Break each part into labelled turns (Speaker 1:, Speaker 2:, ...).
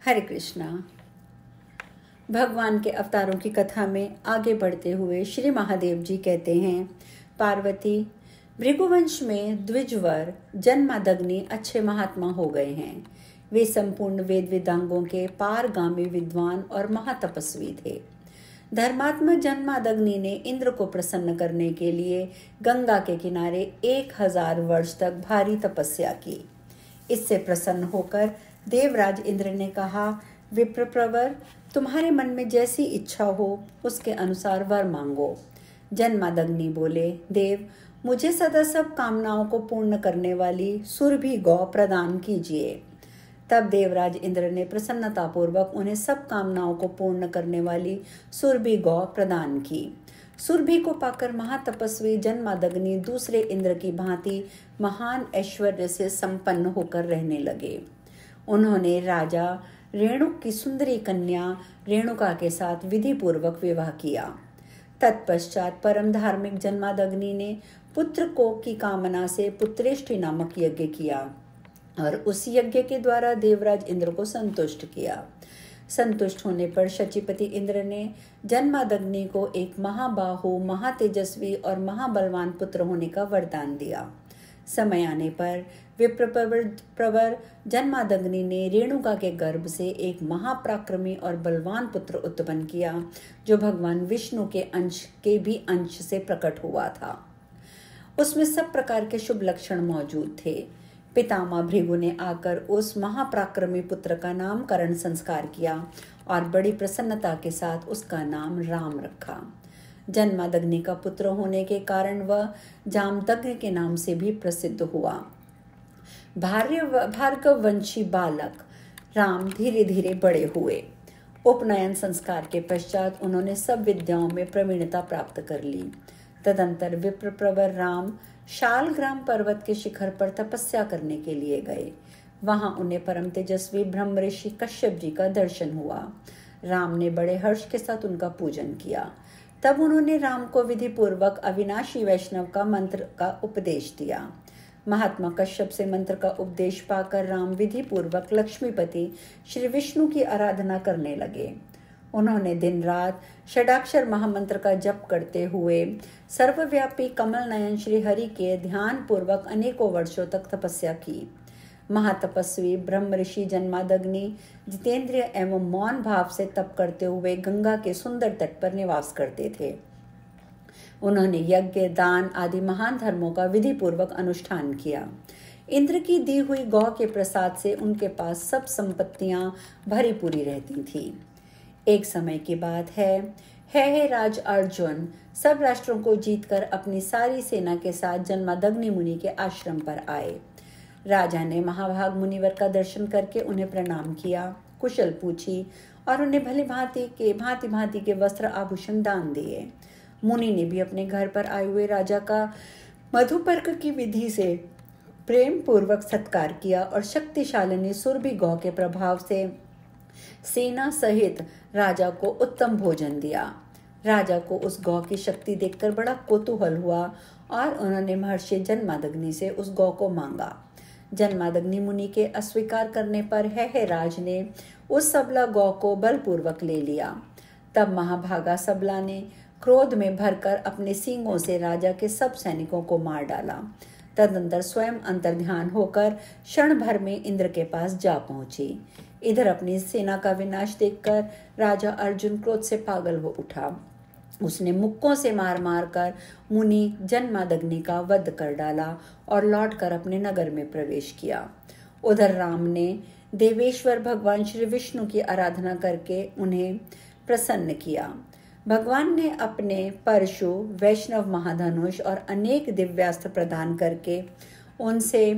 Speaker 1: हरे कृष्णा। भगवान के अवतारों की कथा में आगे बढ़ते हुए श्री महादेव जी कहते हैं, पार्वती, भृगुवंश में द्विजवर जन्मादग्नि अच्छे महात्मा हो गए हैं। वे संपूर्ण वेद वेदांगों के पारगामी विद्वान और महातपस्वी थे। धर्मात्मा जन्मादग्नि ने इंद्र को प्रसन्न करने के लिए गंगा के किनारे 1000 वर्ष तक भारी तपस्या की। इससे प्रसन्न होकर देवराज इंद्र ने कहा, विप्रप्रवर, तुम्हारे मन में जैसी इच्छा हो उसके अनुसार वर मांगो। जन्मादग्नि बोले, देव, मुझे सदा सब कामनाओं को पूर्ण करने वाली सुरभि गौ प्रदान कीजिए। तब देवराज इंद्र ने प्रसन्नतापूर्वक उन्हें सब कामनाओं को पूर्ण करने वाली सुरभि गौ प्रदान की। सुरभि को पाकर महातपस्वी जन्मादग्नि दूसरे इंद्र की भांति महान ऐश्वर्य से संपन्न होकर रहने लगे। उन्होंने राजा रेणुक की सुंदरी कन्या रेणुका के साथ विधि पूर्वक विवाह किया। तत्पश्चात परम धार्मिक जन्मादग्नि ने पुत्र को की कामना से पुत्रेष्टि नामक यज्ञ किया और उस यज्ञ के द्वारा देवराज इंद्र को संतुष्ट किया। संतुष्ट होने पर शचीपति इंद्र ने जन्मादग्नि को एक महाबाहु, महातेजस्वी और महाबलवान पुत्र होने का वरदान दिया। समय आने पर विप्रप्रवर जन्मादग्नि ने रेणुका के गर्भ से एक महापराक्रमी और बलवान पुत्र उत्पन्न किया, जो भगवान विष्णु के अंश के भी अंश से प्रकट हुआ था। उसमें सब प्रकार के शुभ लक्षण मौजूद थे। पितामह भृगु ने आकर उस महापराक्रमी पुत्र का नामकरण संस्कार किया और बड़ी प्रसन्नता के साथ उसका नाम राम रखा। जन्मादग्नि का पुत्र होने के कारण वह जामदग्नि के नाम से भी प्रसिद्ध हुआ। भार्गव वंशी बालक राम धीरे धीरे बड़े हुए। उपनयन संस्कार के पश्चात उन्होंने सब विद्याओं में प्रवीणता प्राप्त कर ली। तदंतर विप्रप्रवर राम शालग्राम पर्वत के शिखर पर तपस्या करने के लिए गए। वहां उन्हें परम तेजस्वी ब्रह्म ऋषि कश्यप जी का दर्शन हुआ। राम ने बड़े हर्ष के साथ उनका पूजन किया। तब उन्होंने राम को विधि पूर्वक अविनाशी वैष्णव का मंत्र का उपदेश दिया। महात्मा कश्यप से मंत्र का उपदेश पाकर राम विधि पूर्वक लक्ष्मीपति श्री विष्णु की आराधना करने लगे। उन्होंने दिन रात षडाक्षर महामंत्र का जप करते हुए सर्वव्यापी कमल नयन श्री हरि के ध्यान पूर्वक अनेकों वर्षों तक तपस्या की। महातपस्वी ब्रह्म ऋषि जन्मादग्नि जितेंद्रिय एवं मौन भाव से तप करते हुए गंगा के सुंदर तट पर निवास करते थे। उन्होंने यज्ञ, दान आदि महान धर्मों का विधि पूर्वक अनुष्ठान किया। इंद्र की दी हुई गौ के प्रसाद से उनके पास सब संपत्तियां भरी पूरी रहती थी। एक समय की बात है राज अर्जुन सब राष्ट्रों को जीतकर अपनी सारी सेना के साथ जन्मादग्नि मुनि के आश्रम पर आए। राजा ने महाभाग मुनिवर का दर्शन करके उन्हें प्रणाम किया, कुशल पूछी और उन्हें भली भांति के वस्त्र आभूषण दान दिए। मुनि ने भी अपने घर पर आए हुए राजा का मधुपर्क की विधि से प्रेम पूर्वक सत्कार किया और शक्तिशालिनी सुरभि गौ के प्रभाव से सेना सहित राजा को उत्तम भोजन दिया। राजा को उस गौ की शक्ति देखकर बड़ा कौतूहल हुआ और उन्होंने महर्षि जन्मादग्नि से उस गौ को मांगा। जन्मादग्नि मुनि के अस्वीकार करने पर है राज ने उस सबला गौ को बलपूर्वक ले लिया। तब महाभागा सबला ने क्रोध में भरकर अपने सींगों से राजा के सब सैनिकों को मार डाला। तदंतर स्वयं अंतर्ध्यान होकर क्षण भर में इंद्र के पास जा पहुंची। इधर अपनी सेना का विनाश देखकर राजा अर्जुन क्रोध से पागल हो उठा। उसने मुक्कों से मार मार कर मुनि जन्मादग्नि का वध कर डाला और लौटकर अपने नगर में प्रवेश किया। उधर राम ने देवेश्वर भगवान श्री विष्णु की आराधना करके उन्हें प्रसन्न किया। भगवान ने अपने परशु, वैष्णव महाधनुष और अनेक दिव्यास्त्र प्रदान करके उनसे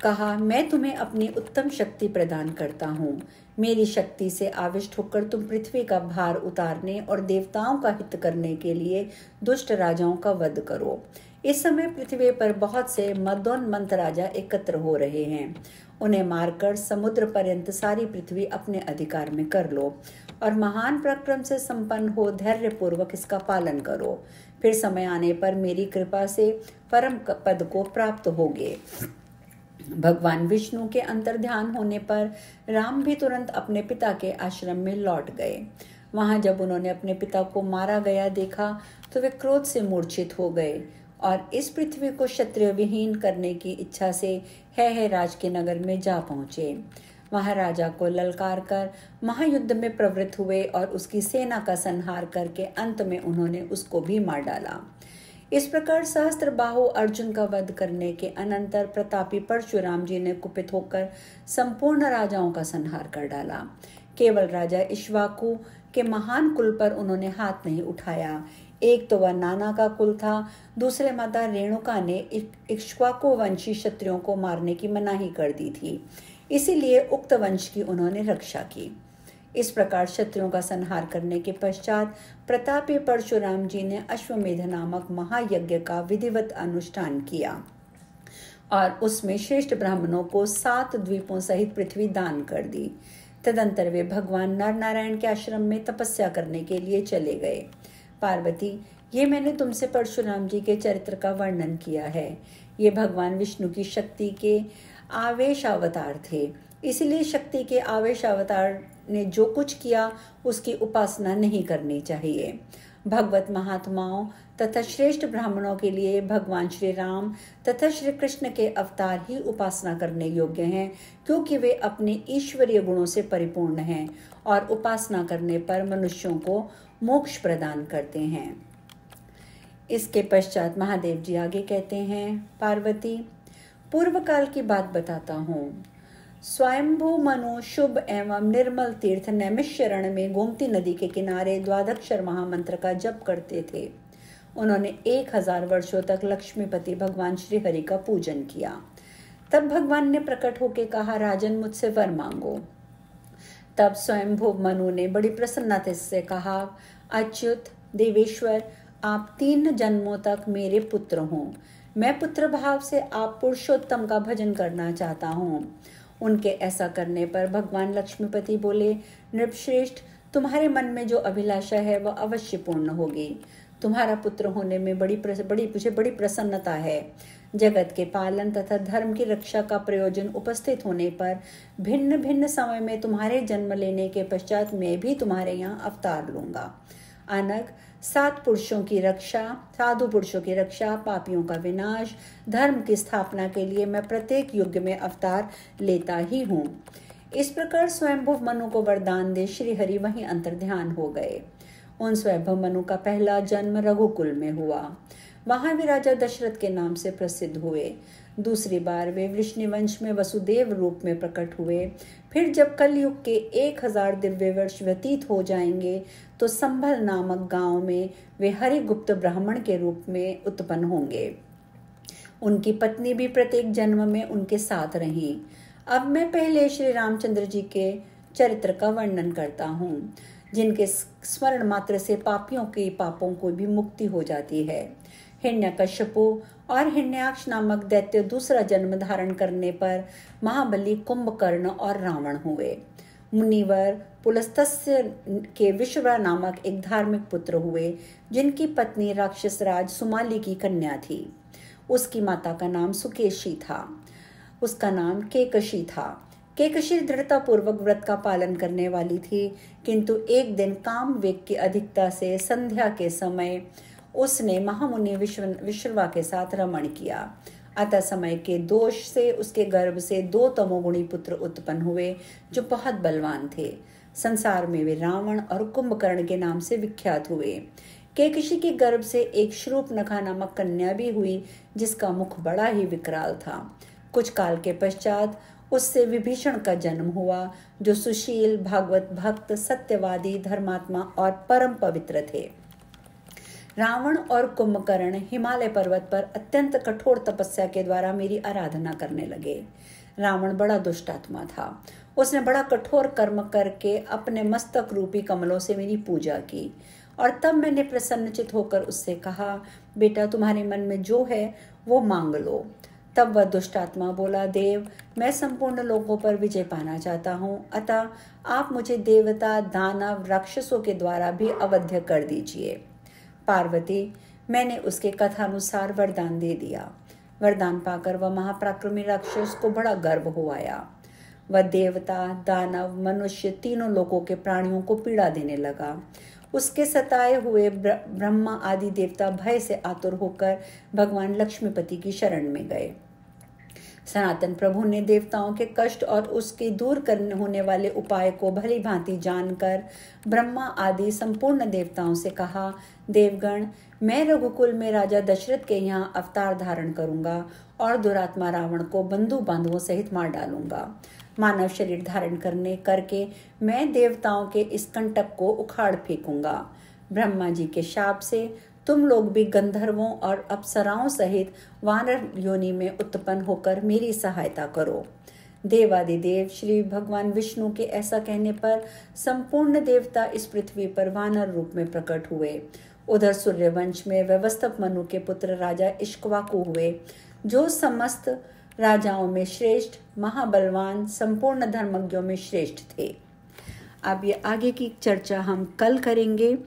Speaker 1: कहा, मैं तुम्हें अपनी उत्तम शक्ति प्रदान करता हूँ। मेरी शक्ति से आविष्ट होकर तुम पृथ्वी का भार उतारने और देवताओं का हित करने के लिए दुष्ट राजाओं का वध करो। इस समय पृथ्वी पर बहुत से मदोन्मत्त राजा एकत्र हो रहे हैं। उन्हें मारकर समुद्र पर्यंत सारी पृथ्वी अपने अधिकार में कर लो और महान पराक्रम से संपन्न हो धैर्य पूर्वक इसका पालन करो। फिर समय आने पर मेरी कृपा से परम पद को प्राप्त होगे। भगवान विष्णु के अंतर्ध्यान होने पर राम भी तुरंत अपने पिता के आश्रम में लौट गए। वहां जब उन्होंने अपने पिता को मारा गया देखा तो वे क्रोध से मूर्छित हो गए और इस पृथ्वी को क्षत्रिय विहीन करने की इच्छा से है राज के नगर में जा पहुंचे। वहां राजा को ललकार कर महायुद्ध में प्रवृत्त हुए और उसकी सेना का संहार करके अंत में उन्होंने उसको भी मार डाला। इस प्रकार सहस्त्रबाहु अर्जुन का वध करने के अनंतर प्रतापी परशुराम जी ने कुपित होकर संपूर्ण राजाओं का संहार कर डाला। केवल राजा इक्ष्वाकु के महान कुल पर उन्होंने हाथ नहीं उठाया। एक तो वह नाना का कुल था, दूसरे माता रेणुका ने इक्ष्वाकु वंशी क्षत्रियों को मारने की मनाही कर दी थी, इसीलिए उक्त वंश की उन्होंने रक्षा की। इस प्रकार क्षत्रियों का संहार करने के पश्चात प्रतापी परशुराम जी ने अश्वमेध नामक महायज्ञ का विधिवत अनुष्ठान किया और उसमें श्रेष्ठ ब्राह्मणों को 7 द्वीपों सहित पृथ्वी दान कर दी। तदंतर वे भगवान नर नारायण के आश्रम में तपस्या करने के लिए चले गए। पार्वती, ये मैंने तुमसे परशुराम जी के चरित्र का वर्णन किया है। ये भगवान विष्णु की शक्ति के आवेश अवतार थे, इसलिए शक्ति के आवेश अवतार ने जो कुछ किया उसकी उपासना नहीं करनी चाहिए। भगवत महात्माओं तथा श्रेष्ठ ब्राह्मणों के लिए भगवान श्री राम तथा श्री कृष्ण के अवतार ही उपासना करने योग्य हैं, क्योंकि वे अपने ईश्वरीय गुणों से परिपूर्ण हैं और उपासना करने पर मनुष्यों को मोक्ष प्रदान करते हैं। इसके पश्चात महादेव जी आगे कहते हैं, पार्वती, पूर्व काल की बात बताता हूँ। स्वयंभू मनु शुभ एवं निर्मल तीर्थ नैमिषारण्य में गोमती नदी के किनारे द्वादक्षर महामंत्र का जप करते थे। उन्होंने 1000 वर्षों तक लक्ष्मीपति भगवान श्री हरि का पूजन किया। तब भगवान ने प्रकट होकर कहा, राजन, मुझसे वर मांगो। तब स्वयंभू मनु ने बड़ी प्रसन्नता से कहा, अच्युत देवेश्वर, आप 3 जन्मों तक मेरे पुत्र हों। मैं पुत्र भाव से आप पुरुषोत्तम का भजन करना चाहता हूँ। उनके ऐसा करने पर भगवान लक्ष्मीपति बोले, नृपश्रेष्ठ, तुम्हारे मन में जो अभिलाषा है वह अवश्य पूर्ण होगी। तुम्हारा पुत्र होने में मुझे बड़ी प्रसन्नता है। जगत के पालन तथा धर्म की रक्षा का प्रयोजन उपस्थित होने पर भिन्न भिन्न समय में तुम्हारे जन्म लेने के पश्चात मैं भी तुम्हारे यहाँ अवतार लूंगा। अनग 7 पुरुषों की रक्षा, साधु पुरुषों की रक्षा, पापियों का विनाश, धर्म की स्थापना के लिए मैं प्रत्येक युग में अवतार लेता ही हूँ। इस प्रकार स्वयंभुव मनु को वरदान दे श्री हरि वहीं अंतर्ध्यान हो गए। उन स्वयंभुव मनु का पहला जन्म रघुकुल में हुआ। वहां वे राजा दशरथ के नाम से प्रसिद्ध हुए। दूसरी बार वे वृष्णिवंश में वसुदेव रूप में प्रकट हुए। फिर जब कलयुग के 1000 दिव्य वर्ष व्यतीत हो जाएंगे तो संभल नामक गांव में वे हरिगुप्त ब्राह्मण के रूप में उत्पन्न होंगे। उनकी पत्नी भी प्रत्येक जन्म में उनके साथ रही। अब मैं पहले श्री रामचंद्र जी के चरित्र का वर्णन करता हूँ, जिनके स्मरण मात्र से पापियों के पापों को भी मुक्ति हो जाती है। हिरण्यकश्यपु और हिरण्याक्ष नामक दैत्य दूसरा जन्म धारण करने पर महाबली कुंभकर्ण और रावण हुए। मुनिवर पुलस्त्य के विश्वा नामक एक धार्मिक पुत्र हुए, जिनकी पत्नी राक्षस राज सुमाली की कन्या थी। उसकी माता का नाम सुकेशी था, उसका नाम केकशी था। केकशी दृढ़ता पूर्वक व्रत का पालन करने वाली थी, किंतु एक दिन काम वेग की अधिकता से संध्या के समय उसने महामुनि विश्रवा के साथ रमण किया। अतः समय के दोष से उसके गर्भ से 2 तमोगुणी पुत्र उत्पन्न हुए, जो बहुत बलवान थे। संसार में वे रावण और कुंभकर्ण के नाम से विख्यात हुए। केकशी के गर्भ से एक शूर्पणखा नामक कन्या भी हुई, जिसका मुख बड़ा ही विकराल था। कुछ काल के पश्चात उससे विभीषण का जन्म हुआ, जो सुशील, भागवत भक्त, सत्यवादी, धर्मात्मा और परम पवित्र थे। रावण और कुंभकर्ण हिमालय पर्वत पर अत्यंत कठोर तपस्या के द्वारा मेरी आराधना करने लगे। रावण बड़ा दुष्टात्मा था। उसने बड़ा कठोर कर्म करके अपने मस्तक रूपी कमलों से मेरी पूजा की, और तब मैंने प्रसन्नचित होकर उससे कहा, बेटा, तुम्हारे मन में जो है वो मांग लो। तब वह दुष्टात्मा बोला, देव, मैं संपूर्ण लोगों पर विजय पाना चाहता हूँ, अतः आप मुझे देवता, दानव, राक्षसों के द्वारा भी अवध्य कर दीजिए। पार्वती, मैंने उसके कथानुसार वरदान दे दिया। वरदान पाकर वह महापराक्रमी राक्षस को बड़ा गर्व हो आया। वह देवता, दानव, मनुष्य तीनों लोगों के प्राणियों को पीड़ा देने लगा। उसके सताए हुए ब्रह्मा आदि देवता भय से आतुर होकर भगवान लक्ष्मीपति की शरण में गए। सनातन प्रभु ने देवताओं के कष्ट और उसके दूर करने होने वाले उपाय को भली भांति जानकर ब्रह्मा आदि संपूर्ण देवताओं से कहा, देवगण, मैं रघुकुल में राजा दशरथ के यहाँ अवतार धारण करूंगा और दुरात्मा रावण को बंधु बांधवों सहित मार डालूंगा। मानव शरीर धारण करके मैं देवताओं के इस कंटक को उखाड़ फेंकूंगा। ब्रह्मा जी के शाप से तुम लोग भी गंधर्वों और अप्सराओं सहित वानर योनि में उत्पन्न होकर मेरी सहायता करो। देवादिदेव श्री भगवान विष्णु के ऐसा कहने पर संपूर्ण देवता इस पृथ्वी पर वानर रूप में प्रकट हुए। उधर सूर्यवंश में व्यवस्थक मनु के पुत्र राजा इक्ष्वाकु हुए, जो समस्त राजाओं में श्रेष्ठ, महाबलवान, संपूर्ण धर्मज्ञों में श्रेष्ठ थे। अब ये आगे की चर्चा हम कल करेंगे।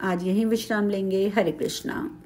Speaker 1: आज यहीं विश्राम लेंगे। हरे कृष्णा।